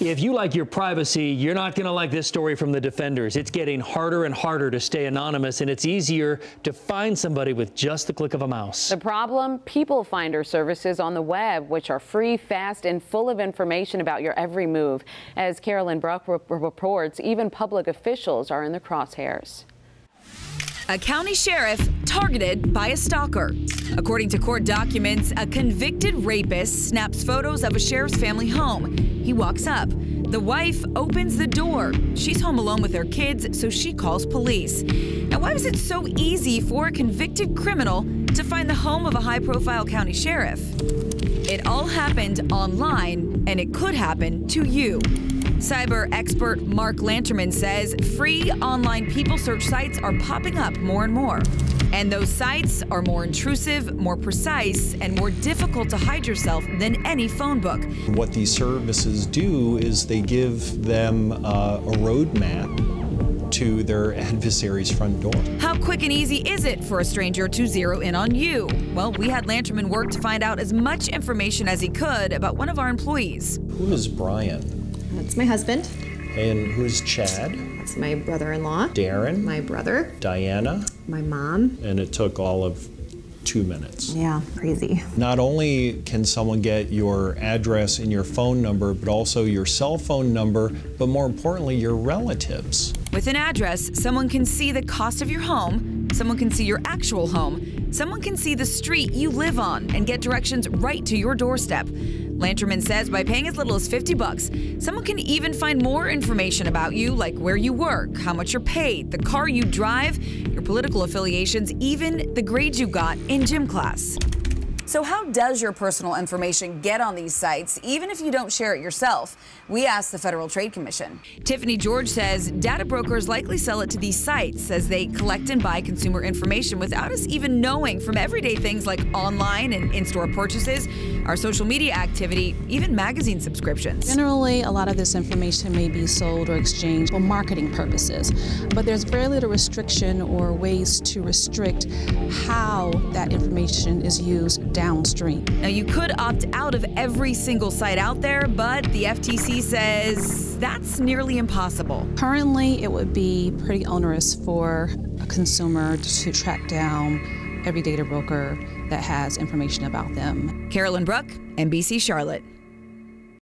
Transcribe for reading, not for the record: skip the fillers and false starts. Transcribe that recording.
If you like your privacy, you're not going to like this story from the defenders. It's getting harder and harder to stay anonymous, and it's easier to find somebody with just the click of a mouse. The problem? People finder services on the web, which are free, fast, and full of information about your every move. As Carolyn Bruck reports, even public officials are in the crosshairs. A county sheriff targeted by a stalker. According to court documents, a convicted rapist snaps photos of a sheriff's family home. He walks up. The wife opens the door. She's home alone with her kids, so she calls police. And why was it so easy for a convicted criminal to find the home of a high-profile county sheriff? It all happened online, and it could happen to you. Cyber expert Mark Lanterman says free online people search sites are popping up more and more. And those sites are more intrusive, more precise, and more difficult to hide yourself than any phone book. What these services do is they give them a roadmap to their adversary's front door. How quick and easy is it for a stranger to zero in on you? Well, we had Lanterman work to find out as much information as he could about one of our employees. Who is Brian? That's my husband. And who's Chad? That's my brother-in-law. Darren? My brother. Diana? My mom. And it took all of 2 minutes. Yeah, crazy. Not only can someone get your address and your phone number, but also your cell phone number, but more importantly, your relatives. With an address, someone can see the cost of your home, someone can see your actual home, someone can see the street you live on and get directions right to your doorstep. Lanterman says by paying as little as $50, someone can even find more information about you, like where you work, how much you're paid, the car you drive, your political affiliations, even the grades you got in gym class. So how does your personal information get on these sites, even if you don't share it yourself? We asked the Federal Trade Commission. Tiffany George says data brokers likely sell it to these sites as they collect and buy consumer information without us even knowing, from everyday things like online and in-store purchases, our social media activity, even magazine subscriptions. Generally, a lot of this information may be sold or exchanged for marketing purposes, but there's very little restriction or ways to restrict how that information is used downstream. Now, you could opt out of every single site out there, but the FTC says that's nearly impossible. Currently, it would be pretty onerous for a consumer to track down every data broker that has information about them. Carolyn Bruck, NBC Charlotte.